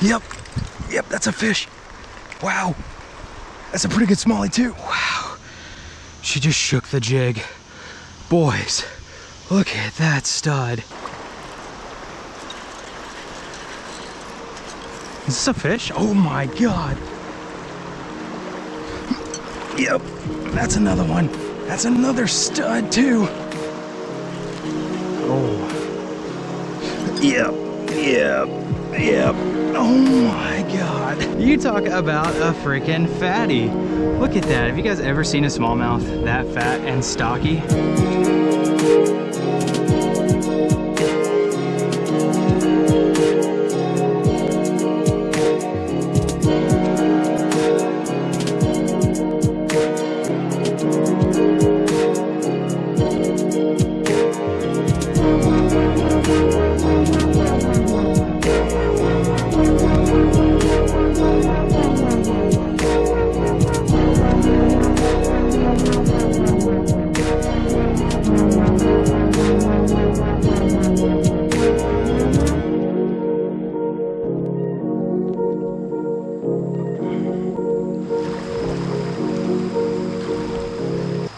Yep, that's a fish. Wow, that's a pretty good smallie too. Wow, she just shook the jig. Boys, look at that stud. Is this a fish? Oh my God. Yep, that's another one. That's another stud too. Oh. Yep. Oh my God. You talk about a freaking fatty. Look at that. Have you guys ever seen a smallmouth that fat and stocky?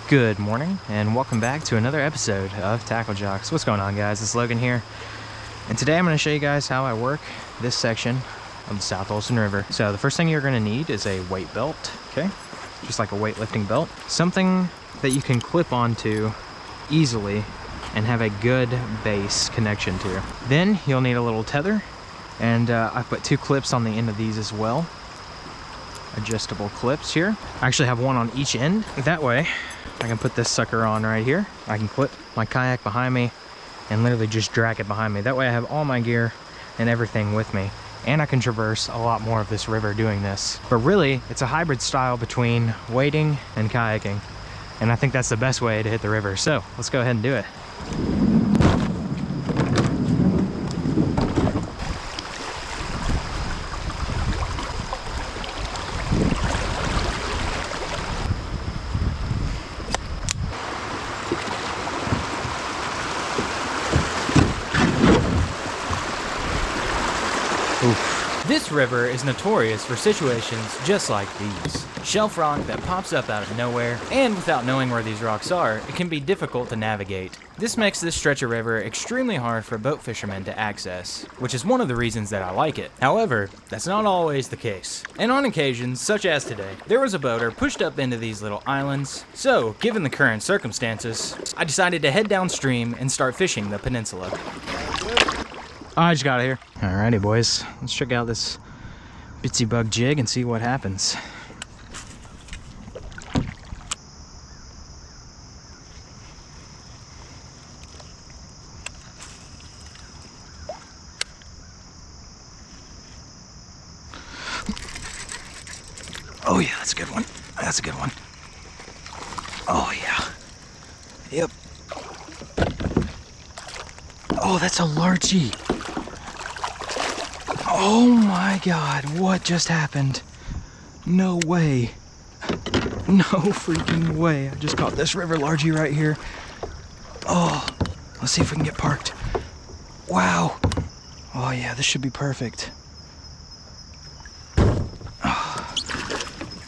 Good morning and welcome back to another episode of Tackle Jocks. What's going on, guys? It's Logan here, and today I'm going to show you guys how I work this section of the South Holston River. So the first thing you're going to need is a weight belt, okay? Just like a weightlifting belt. Something that you can clip onto easily and have a good base connection to. Then you'll need a little tether, and I've put 2 clips on the end of these as well. Adjustable clips here. I actually have one on each end. That way I can put this sucker on right here. I can clip my kayak behind me and literally just drag it behind me. That way I have all my gear and everything with me, and I can traverse a lot more of this river doing this. But really, it's a hybrid style between wading and kayaking, and I think that's the best way to hit the river. So let's go ahead and do it. This river is notorious for situations just like these. Shelf rock that pops up out of nowhere, and without knowing where these rocks are, it can be difficult to navigate. This makes this stretch of river extremely hard for boat fishermen to access, which is one of the reasons that I like it. However, that's not always the case. And on occasions, such as today, there was a boater pushed up into these little islands. So, given the current circumstances, I decided to head downstream and start fishing the peninsula. I just got it here. Alrighty, boys. Let's check out this bitsy bug jig and see what happens. Oh yeah, that's a good one. That's a good one. Oh yeah. Yep. Oh, that's a largie. Oh my God, what just happened? No way. No freaking way. I just caught this river largie right here. Oh, let's see if we can get parked. Wow. Oh yeah, this should be perfect. Oh.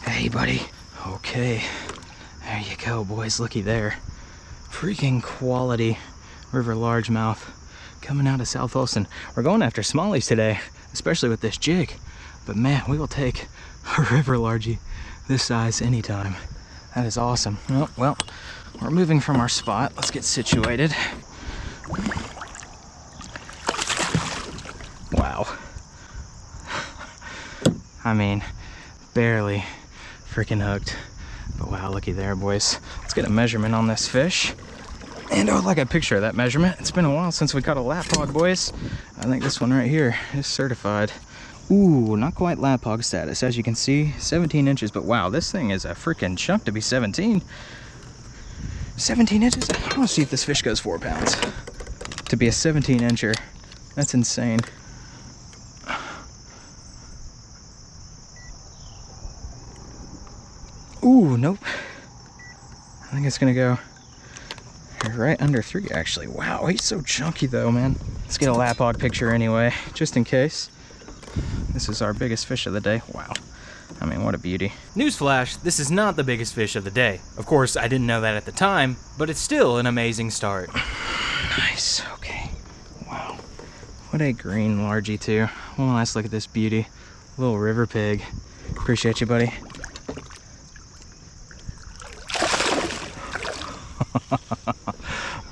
Hey, buddy. Okay. There you go, boys. Looky there. Freaking quality river largemouth coming out of South Holston. We're going after smallies today, especially with this jig. But man, we will take a river largie this size anytime. That is awesome. Oh, well, we're moving from our spot. Let's get situated. Wow. I mean, barely freaking hooked. But wow, looky there, boys. Let's get a measurement on this fish. And I would like a picture of that measurement. It's been a while since we caught a lap hog, boys. I think this one right here is certified. Ooh, not quite lap hog status. As you can see, 17 inches. But wow, this thing is a freaking chunk to be 17. 17 inches? I want to see if this fish goes 4 pounds. To be a 17 incher. That's insane. Ooh, nope. I think it's gonna go right under 3, actually. Wow, he's so chunky though, man. Let's get a lap hog picture anyway, just in case. This is our biggest fish of the day. Wow. I mean, what a beauty. Newsflash, this is not the biggest fish of the day. Of course, I didn't know that at the time, but it's still an amazing start. Nice, okay. Wow. What a green largie too. One last look at this beauty. Little river pig. Appreciate you, buddy.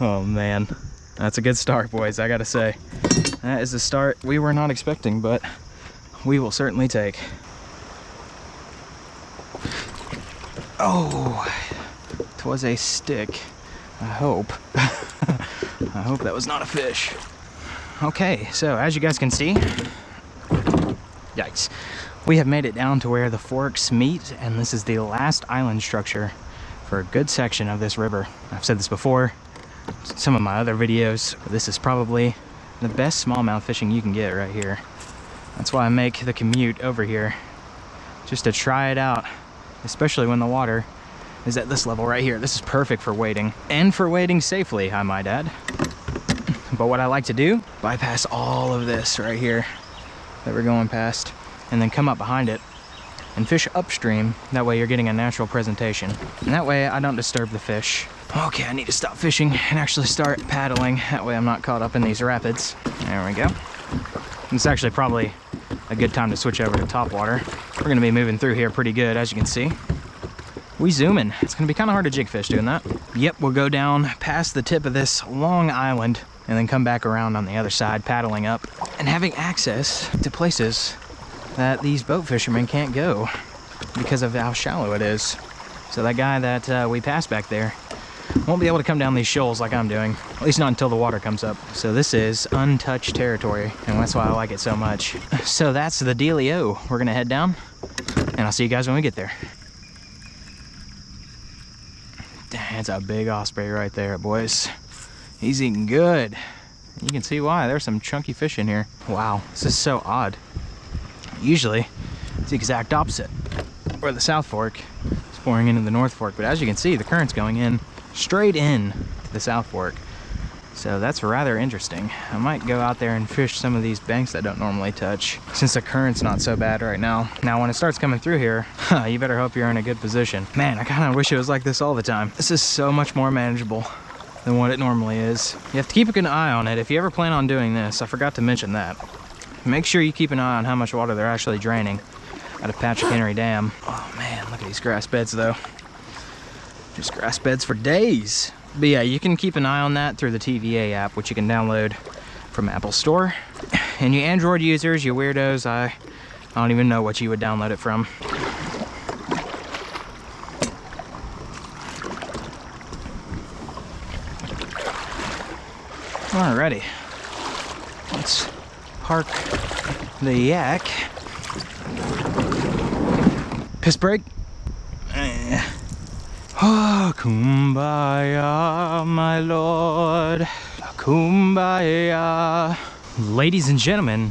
Oh man. That's a good start, boys, I gotta say. That is a start we were not expecting, but we will certainly take. Oh, 'twas a stick. I hope. I hope that was not a fish. Okay, so as you guys can see, yikes, we have made it down to where the forks meet, and this is the last island structure for a good section of this river. I've said this before, some of my other videos, but this is probably the best smallmouth fishing you can get right here. That's why I make the commute over here, just to try it out, especially when the water is at this level right here. This is perfect for wading, and for wading safely, I might add. But what I like to do, bypass all of this right here that we're going past, and then come up behind it and fish upstream. That way you're getting a natural presentation. And that way I don't disturb the fish. Okay, I need to stop fishing and actually start paddling. That way I'm not caught up in these rapids. There we go. It's actually probably a good time to switch over to top water. We're gonna be moving through here pretty good, as you can see. We zooming. It's gonna be kind of hard to jig fish doing that. Yep, we'll go down past the tip of this long island and then come back around on the other side, paddling up and having access to places that these boat fishermen can't go because of how shallow it is. So that guy that we passed back there won't be able to come down these shoals like I'm doing, at least not until the water comes up. So this is untouched territory, and that's why I like it so much. So that's the dealio. We're gonna head down, and I'll see you guys when we get there. Dang, it's a big osprey right there, boys. He's eating good. You can see why. There's some chunky fish in here. Wow, this is so odd. Usually, it's the exact opposite, where the South Fork is pouring into the North Fork. But as you can see, the current's going in straight in to the South Fork. So that's rather interesting. I might go out there and fish some of these banks that don't normally touch, since the current's not so bad right now. Now, when it starts coming through here, you better hope you're in a good position. Man, I kind of wish it was like this all the time. This is so much more manageable than what it normally is. You have to keep an eye on it. If you ever plan on doing this, I forgot to mention that. Make sure you keep an eye on how much water they're actually draining out of Patrick Henry Dam. Oh man, look at these grass beds though. Just grass beds for days. But yeah, you can keep an eye on that through the TVA app, which you can download from Apple Store. And you Android users, you weirdos, I don't even know what you would download it from. Alrighty, let's park the yak. Piss break. Oh, kumbaya, my lord, kumbaya. Ladies and gentlemen,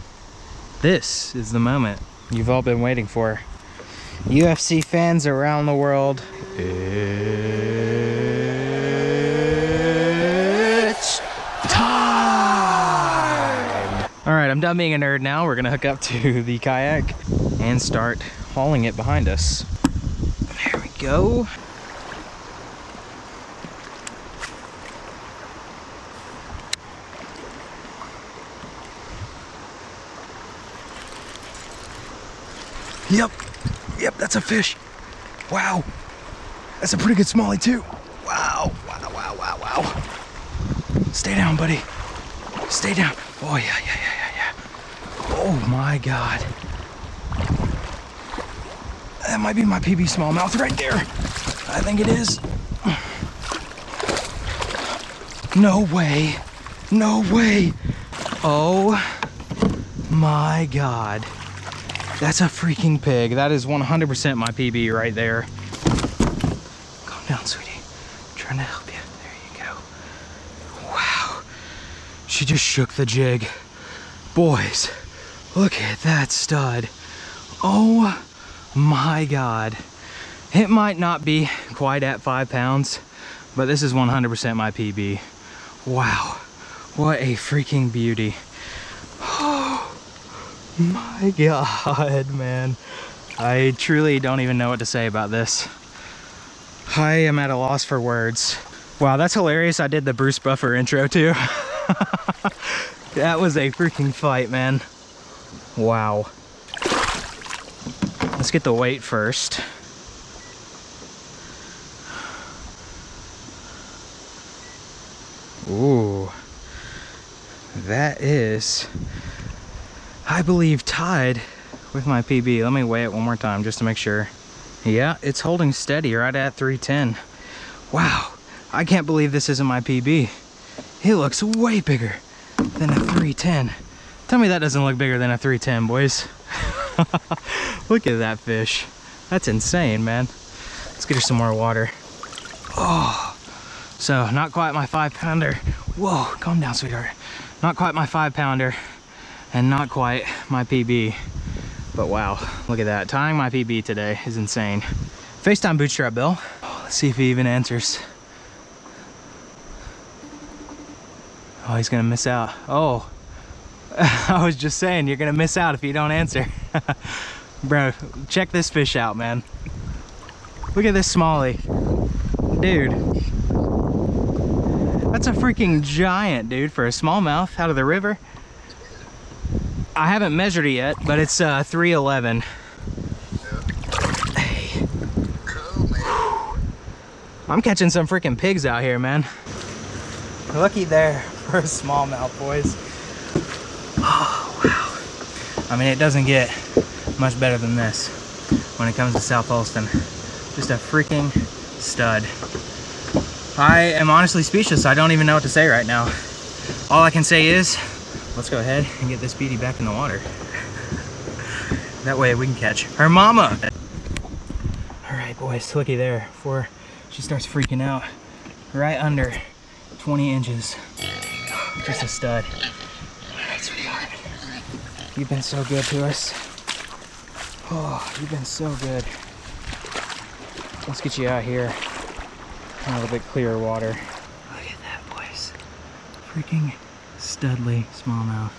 this is the moment you've all been waiting for. UFC fans around the world, it's time! All right, I'm done being a nerd now. We're gonna hook up to the kayak and start hauling it behind us. There we go. Yep, that's a fish. Wow, that's a pretty good smallie too. Wow. Stay down, buddy. Stay down. Oh, yeah. Oh my God. That might be my PB smallmouth right there. I think it is. No way. Oh my God. That's a freaking pig. That is 100% my PB right there. Calm down, sweetie. I'm trying to help you. There you go. Wow. She just shook the jig. Boys, look at that stud. Oh my God. It might not be quite at 5 pounds, but this is 100% my PB. Wow. What a freaking beauty. My God, man. I truly don't even know what to say about this. I am at a loss for words. Wow, that's hilarious. I did the Bruce Buffer intro too. That was a freaking fight, man. Wow. Let's get the weight first. Ooh. That is, I believe, tied with my PB. Let me weigh it one more time just to make sure. Yeah, it's holding steady right at 310. Wow, I can't believe this isn't my PB. It looks way bigger than a 310. Tell me that doesn't look bigger than a 310, boys. Look at that fish. That's insane, man. Let's get her some more water. Oh, so not quite my 5-pounder. Whoa, calm down, sweetheart. Not quite my 5-pounder and not quite my PB. But wow, look at that. Tying my PB today is insane. FaceTime Bootstrap Bill. Oh, let's see if he even answers. Oh, he's gonna miss out. Oh, I was just saying, you're gonna miss out if you don't answer. Bro, check this fish out, man. Look at this smallie. Dude. That's a freaking giant, dude, for a smallmouth out of the river. I haven't measured it yet, but it's 311. Hey. Cool, man. I'm catching some freaking pigs out here, man. Looky there for a smallmouth, boys. Oh, wow. I mean, it doesn't get much better than this when it comes to South Holston. Just a freaking stud. I am honestly speechless. I don't even know what to say right now. All I can say is, let's go ahead and get this beauty back in the water. That way we can catch her mama. All right, boys, looky there before she starts freaking out. Right under 20 inches. Just a stud. All right, sweetheart. You've been so good to us. Oh, you've been so good. Let's get you out here. A little bit clearer water. Look at that, boys. Freaking studly smallmouth.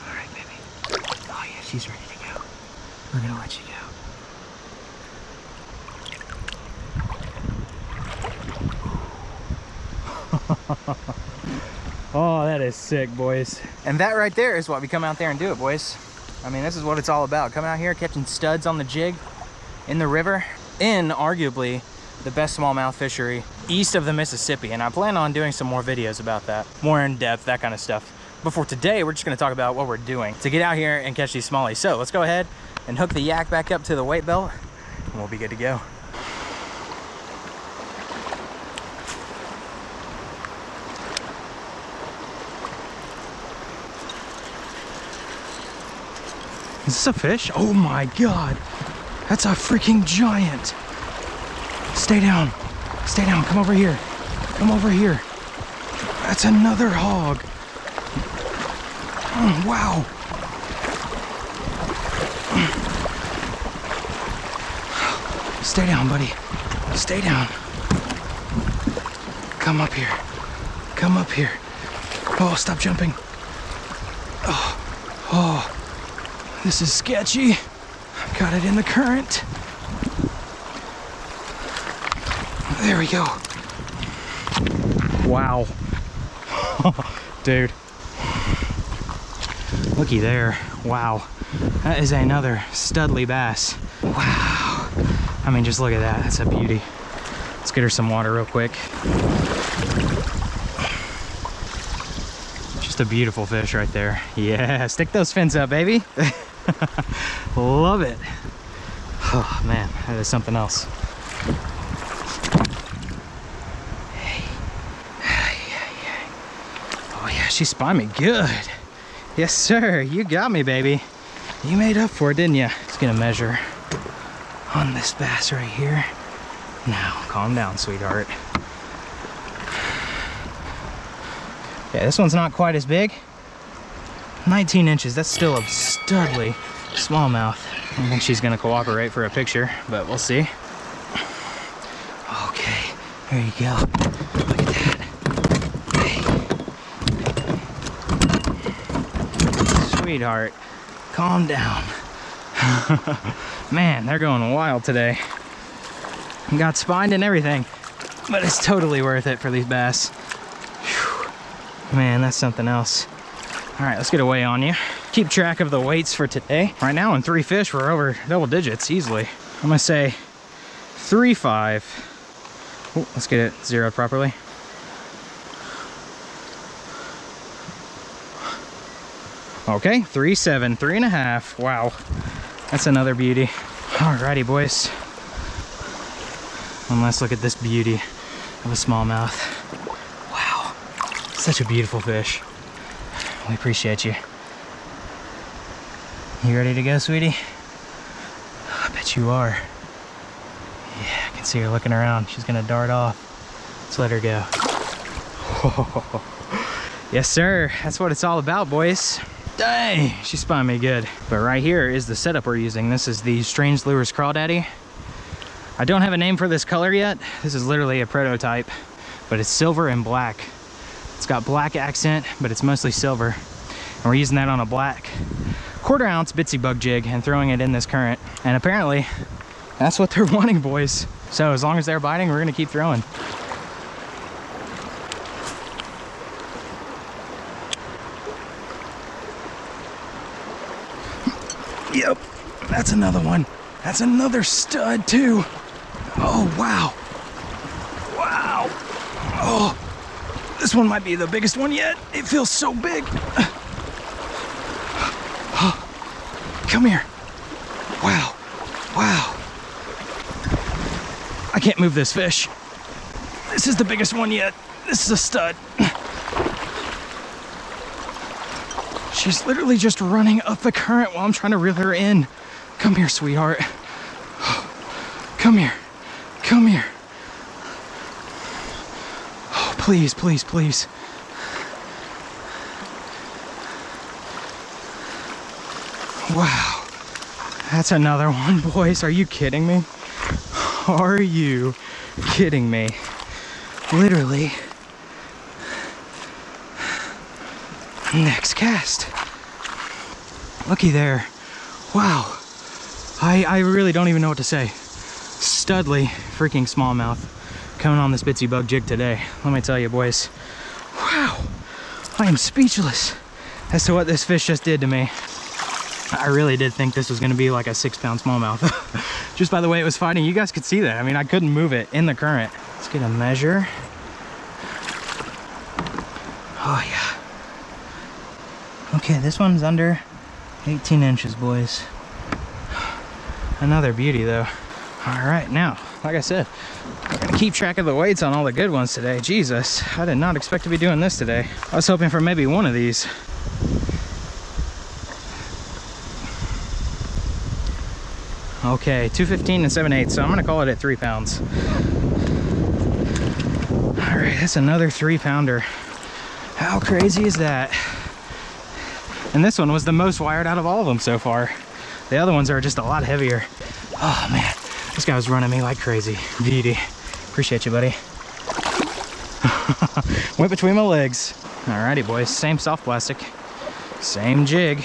All right, baby. Oh yeah, she's ready to go. We're gonna let you go. Oh, that is sick, boys. And that right there is what we come out there and do it, boys. I mean, this is what it's all about. Coming out here, catching studs on the jig in the river, in arguably the best smallmouth fishery east of the Mississippi. And I plan on doing some more videos about that, more in depth, that kind of stuff. But for today, we're just gonna talk about what we're doing to get out here and catch these smallies. So let's go ahead and hook the yak back up to the weight belt and we'll be good to go. Is this a fish? Oh my God. That's a freaking giant. Stay down. Stay down. Come over here. Come over here. That's another hog. Oh, wow. Stay down, buddy. Stay down. Come up here. Come up here. Oh, stop jumping. Oh, this is sketchy. I've got it in the current. There we go. Wow. Dude. Looky there. Wow. That is another studly bass. Wow. I mean, just look at that. That's a beauty. Let's get her some water real quick. Just a beautiful fish right there. Yeah, stick those fins up, baby. Love it. Oh man, that is something else. Oh yeah, she spied me good. Yes sir, you got me, baby. You made up for it, didn't you? Let's get a measure on this bass right here. Now, calm down, sweetheart. Yeah, this one's not quite as big. 19 inches, that's still a studly smallmouth. I think she's gonna cooperate for a picture, but we'll see. Okay, there you go. Look at that. Hey. Sweetheart, Calm down. Man, they're going wild today. Got spined and everything, but it's totally worth it for these bass. Whew. Man, that's something else. All right, let's get a weigh on you. Keep track of the weights for today. Right now on 3 fish, we're over double digits easily. I'm gonna say 3.5. Oh, let's get it zeroed properly. Okay, 3.7, 3.5. Wow, that's another beauty. Alrighty, boys. And let's look at this beauty of a smallmouth. Wow, such a beautiful fish. We appreciate you. You ready to go, sweetie? I bet you are. Yeah, I can see her looking around. She's gonna dart off. Let's let her go. Yes, sir. That's what it's all about, boys. Dang, she spun me good. But right here is the setup we're using. This is the Strange Lures Crawdaddy. I don't have a name for this color yet. This is literally a prototype, but it's silver and black. It's got black accent, but it's mostly silver. And we're using that on a black 1/4 ounce bitsy bug jig and throwing it in this current. And apparently, that's what they're wanting, boys. So as long as they're biting, we're gonna keep throwing. Yep, that's another one. That's another stud too. Oh, wow. Wow. Oh, this one might be the biggest one yet. It feels so big. Come here. Wow. Wow. I can't move this fish. This is the biggest one yet. This is a stud. She's literally just running up the current while I'm trying to reel her in. Come here, sweetheart. Come here. Come here. Oh, please, please, please. Wow. That's another one, boys. Are you kidding me? Are you kidding me? Literally. Next cast. Looky there. Wow. I really don't even know what to say. Studly freaking smallmouth coming on this bitsy bug jig today. Let me tell you, boys. Wow. I am speechless as to what this fish just did to me. I really did think this was going to be like a 6-pound smallmouth. Just by the way it was fighting, you guys could see that. I mean, I couldn't move it in the current. Let's get a measure. Oh yeah. Okay, this one's under 18 inches, boys. Another beauty though. All right, now, like I said, we're gonna keep track of the weights on all the good ones today. Jesus, I did not expect to be doing this today. I was hoping for maybe one of these. Okay, 215 and 7/8, so I'm gonna call it at 3 pounds. All right, that's another 3-pounder. How crazy is that? And this one was the most wired out of all of them so far. The other ones are just a lot heavier. Oh man, this guy was running me like crazy. Beauty. Appreciate you, buddy. Went between my legs. Alrighty, boys, same soft plastic, same jig.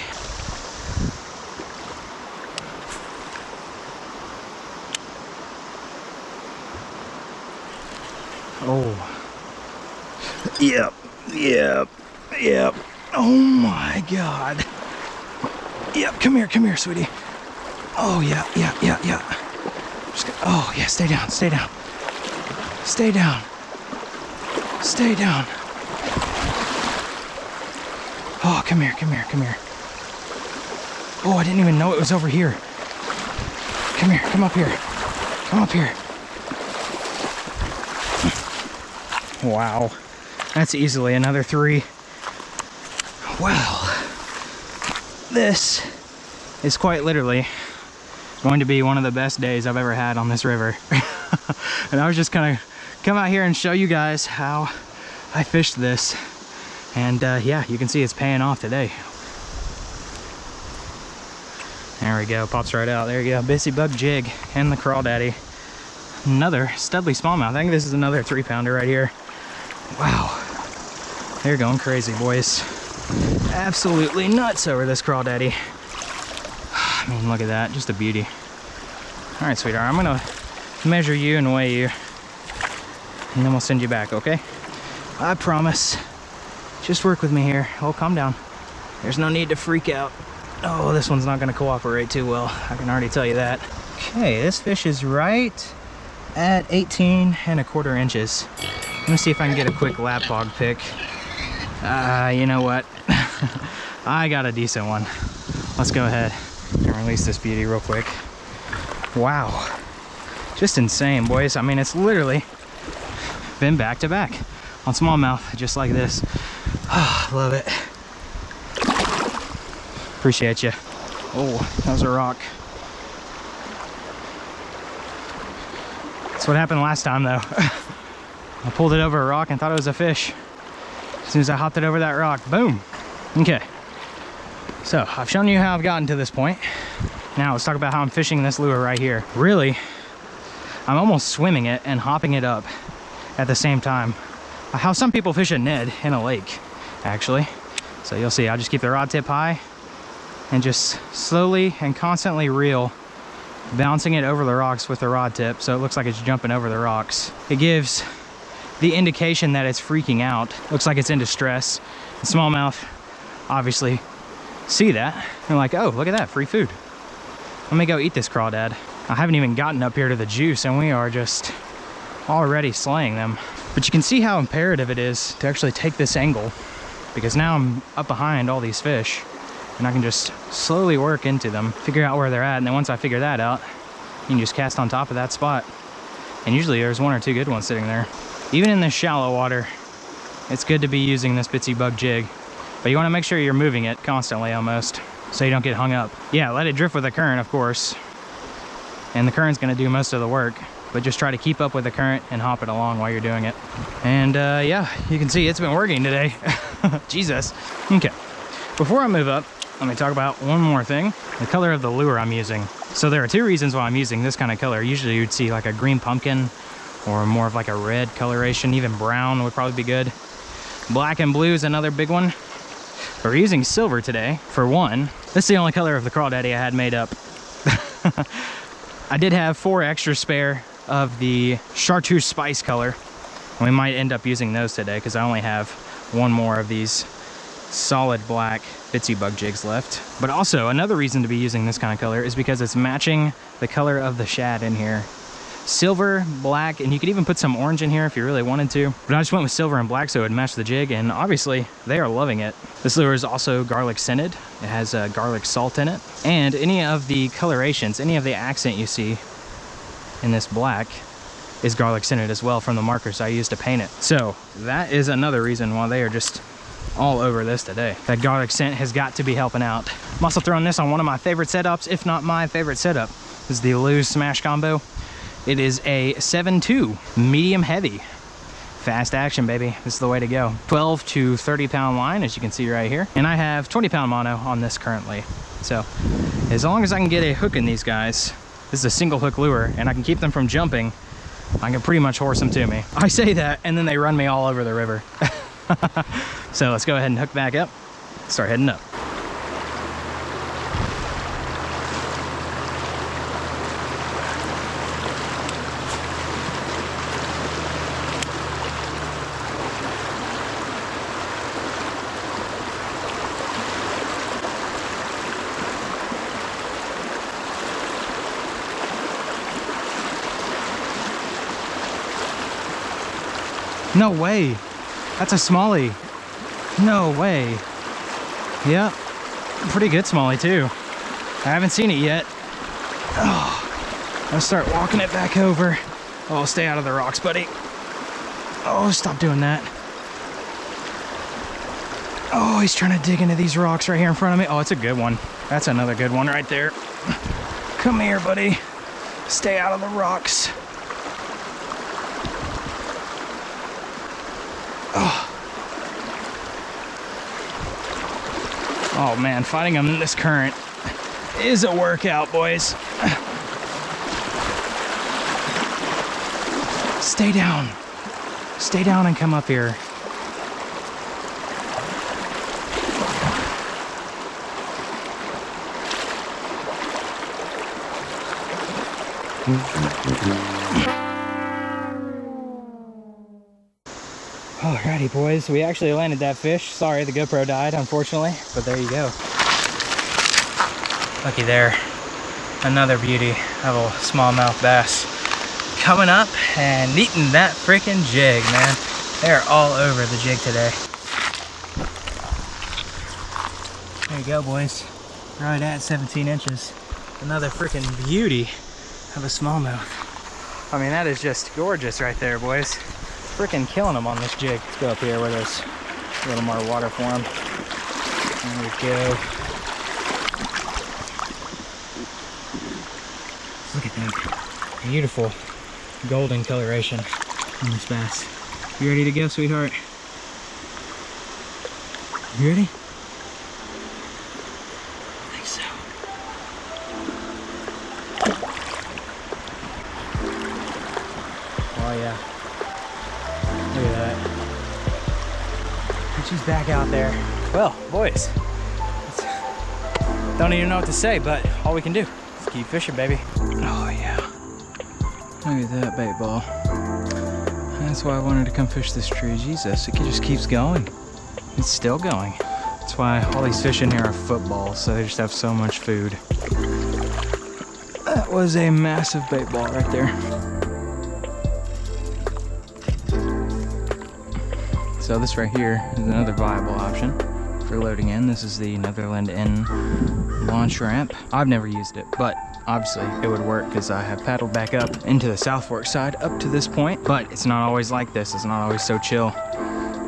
Oh. Yep, yep, yep. Oh my God. Yep, come here, sweetie. Oh yeah, yeah, yeah, yeah. Just gonna, oh yeah, stay down, stay down. Stay down. Stay down. Oh, come here, come here, come here. Oh, I didn't even know it was over here. Come here, come up here. Come up here. Wow, that's easily another 3. Well, this is quite literally going to be one of the best days I've ever had on this river. And I was just gonna come out here and show you guys how I fished this. And yeah, you can see it's paying off today. There we go, pops right out. There you go, bitsy bug jig and the crawdaddy. Another studly smallmouth. I think this is another 3-pounder right here. Wow, they're going crazy, boys. Absolutely nuts over this crawdaddy. I mean, look at that, just a beauty. All right, sweetheart, I'm gonna measure you and weigh you, and then we'll send you back, okay? I promise. Just work with me here. Oh, calm down. There's no need to freak out. Oh, this one's not gonna cooperate too well. I can already tell you that. Okay, this fish is right at 18¼ inches. Let me see if I can get a quick lap hog pick. You know what? I got a decent one. Let's go ahead and release this beauty real quick. Wow. Just insane, boys. I mean, it's literally been back to back on smallmouth, just like this. Oh, love it. Appreciate you. Oh, that was a rock. That's what happened last time, though. I pulled it over a rock and thought it was a fish. As soon as I hopped it over that rock, boom. Okay. So I've shown you how I've gotten to this point. Now let's talk about how I'm fishing this lure right here. Really, I'm almost swimming it and hopping it up at the same time. How some people fish a Ned in a lake, actually. So you'll see, I'll just keep the rod tip high and just slowly and constantly reel, bouncing it over the rocks with the rod tip so it looks like it's jumping over the rocks. It gives the indication that it's freaking out. Looks like it's in distress. The smallmouth obviously see that. They're like, oh, look at that, free food. Let me go eat this crawdad. I haven't even gotten up here to the juice and we are just already slaying them. But you can see how imperative it is to actually take this angle, because now I'm up behind all these fish and I can just slowly work into them, figure out where they're at, and then once I figure that out, you can just cast on top of that spot. And usually there's one or two good ones sitting there. Even in this shallow water, it's good to be using this bitsy bug jig, but you want to make sure you're moving it constantly almost, so you don't get hung up. Yeah, let it drift with the current, of course, and the current's going to do most of the work, but just try to keep up with the current and hop it along while you're doing it. And yeah, you can see it's been working today. Jesus. Okay, before I move up, let me talk about one more thing, the color of the lure I'm using. So there are two reasons why I'm using this kind of color. Usually you'd see like a green pumpkin or more of like a red coloration, even brown would probably be good. Black and blue is another big one. But we're using silver today, for one. This is the only color of the crawdaddy I had made up. I did have 4 extra spare of the chartreuse spice color. And we might end up using those today because I only have 1 more of these solid black bitsy bug jigs left. But also another reason to be using this kind of color is because it's matching the color of the shad in here. Silver, black, and you could even put some orange in here if you really wanted to. But I just went with silver and black so it would match the jig, and obviously they are loving it. This lure is also garlic scented. It has garlic salt in it. And any of the colorations, any of the accent you see in this black is garlic scented as well from the markers I used to paint it. So that is another reason why they are just all over this today. That garlic scent has got to be helping out. I'm also throwing this on one of my favorite setups, if not my favorite setup. This is the Lose Smash Combo. It is a 7.2 medium heavy. Fast action, baby. This is the way to go. 12 to 30 pound line, as you can see right here. And I have 20 pound mono on this currently. So as long as I can get a hook in these guys, this is a single hook lure, and I can keep them from jumping, I can pretty much horse them to me. I say that, and then they run me all over the river. So let's go ahead and hook back up, start heading up. No way. That's a smallie. No way. Yep. Pretty good smallie too. I haven't seen it yet. Oh, I'll start walking it back over. Oh, stay out of the rocks, buddy. Oh, stop doing that. Oh, he's trying to dig into these rocks right here in front of me. Oh, it's a good one. That's another good one right there. Come here, buddy. Stay out of the rocks. Oh man, fighting them in this current is a workout, boys. Stay down. Stay down and come up here. Alrighty, boys, we actually landed that fish. Sorry, the GoPro died, unfortunately, but there you go. Looky there, another beauty of a smallmouth bass coming up and eating that freaking jig, man. They're all over the jig today. There you go, boys. Right at 17 inches. Another freaking beauty of a smallmouth. I mean, that is just gorgeous right there, boys. Freaking killing them on this jig. Let's go up here where there's a little more water for them. There we go. Look at that beautiful golden coloration on this bass. You ready to go, sweetheart? You ready? I think so. Oh yeah. Look at that. And she's back out there. Well, boys, don't even know what to say, but all we can do is keep fishing, baby. Oh yeah. Look at that bait ball. That's why I wanted to come fish this tree. Jesus, it just keeps going. It's still going. That's why all these fish in here are footballs, so they just have so much food. That was a massive bait ball right there. So this right here is another viable option for loading in. This is the Netherland Inn launch ramp. I've never used it, but obviously it would work because I have paddled back up into the South Fork side up to this point, but it's not always like this. It's not always so chill.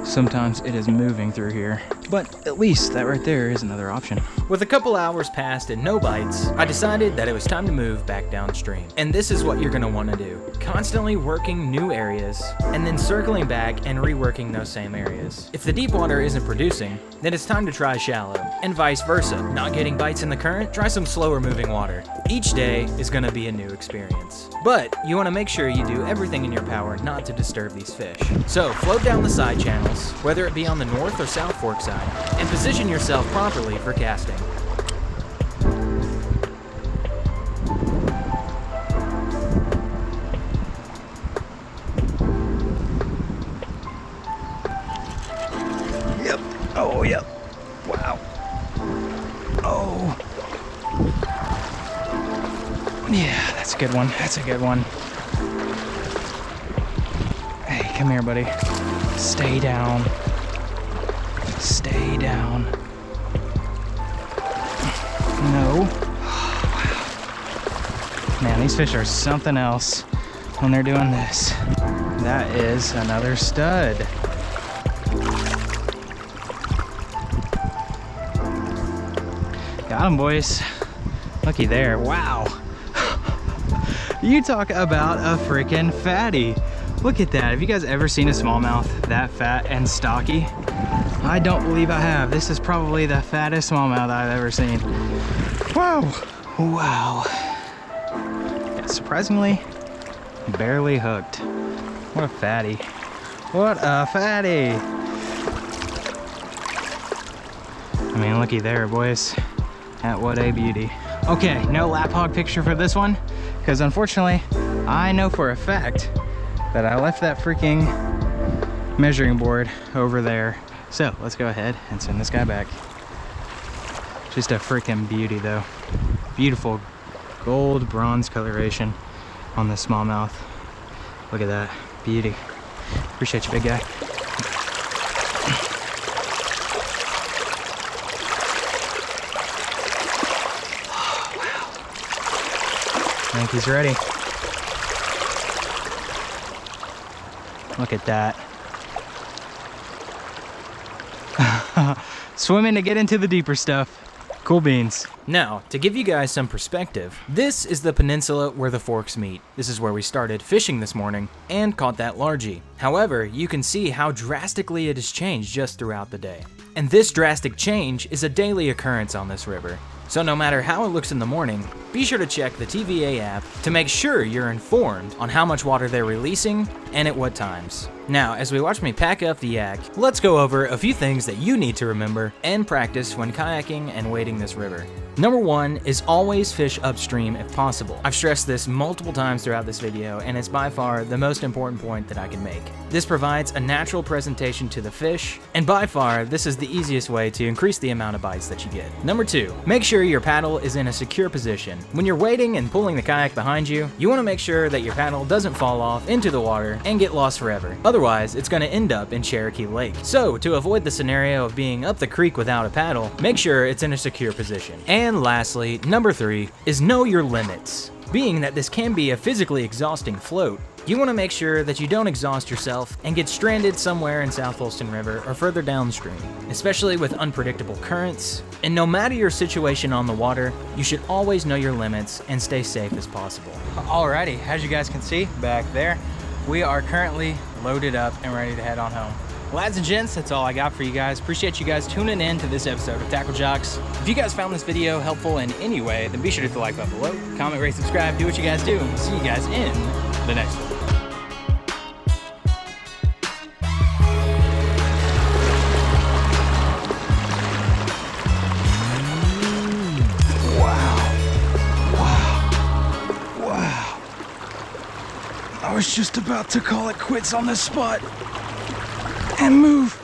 Sometimes it is moving through here, but at least that right there is another option. With a couple hours passed and no bites, I decided that it was time to move back downstream. And this is what you're gonna wanna do. Constantly working new areas, and then circling back and reworking those same areas. If the deep water isn't producing, then it's time to try shallow, and vice versa. Not getting bites in the current? Try some slower moving water. Each day is gonna be a new experience. But you wanna make sure you do everything in your power not to disturb these fish. So float down the side channels, whether it be on the North or South Fork side, and position yourself properly for casting. Yep. Oh, yep. Wow. Oh. Yeah, that's a good one. That's a good one. Hey, come here, buddy. Stay down. Stay down. No. Man, these fish are something else when they're doing this. That is another stud. Got him, boys. Looky there. Wow. You talk about a freaking fatty. Look at that. Have you guys ever seen a smallmouth that fat and stocky? I don't believe I have. This is probably the fattest smallmouth I've ever seen. Wow. Wow. Yeah, surprisingly, barely hooked. What a fatty. What a fatty. I mean, looky there, boys. At what a beauty. Okay, no lap hog picture for this one, because unfortunately, I know for a fact that I left that freaking measuring board over there. So let's go ahead and send this guy back. Just a freaking beauty though. Beautiful gold bronze coloration on the smallmouth. Look at that, beauty. Appreciate you, big guy. Oh, wow. I think he's ready. Look at that. Swimming to get into the deeper stuff. Cool beans. Now, to give you guys some perspective, this is the peninsula where the forks meet. This is where we started fishing this morning and caught that largie. However, you can see how drastically it has changed just throughout the day. And this drastic change is a daily occurrence on this river. So no matter how it looks in the morning, be sure to check the TVA app to make sure you're informed on how much water they're releasing and at what times. Now, as we watch me pack up the yak, let's go over a few things that you need to remember and practice when kayaking and wading this river. Number 1 is always fish upstream if possible. I've stressed this multiple times throughout this video, and it's by far the most important point that I can make. This provides a natural presentation to the fish, and by far, this is the easiest way to increase the amount of bites that you get. Number 2, make sure your paddle is in a secure position. When you're wading and pulling the kayak behind you, you want to make sure that your paddle doesn't fall off into the water and get lost forever. Otherwise, it's going to end up in Cherokee Lake. So, to avoid the scenario of being up the creek without a paddle, make sure it's in a secure position. And lastly, number 3 is know your limits. Being that this can be a physically exhausting float, you want to make sure that you don't exhaust yourself and get stranded somewhere in South Holston River or further downstream, especially with unpredictable currents. And no matter your situation on the water, you should always know your limits and stay safe as possible. Alrighty, as you guys can see back there, we are currently loaded up and ready to head on home. Lads and gents, that's all I got for you guys. Appreciate you guys tuning in to this episode of Tackle Jocks. If you guys found this video helpful in any way, then be sure to hit the like button below, comment, rate, subscribe, do what you guys do, and we'll see you guys in the next one. Wow. I was just about to call it quits on this spot and move.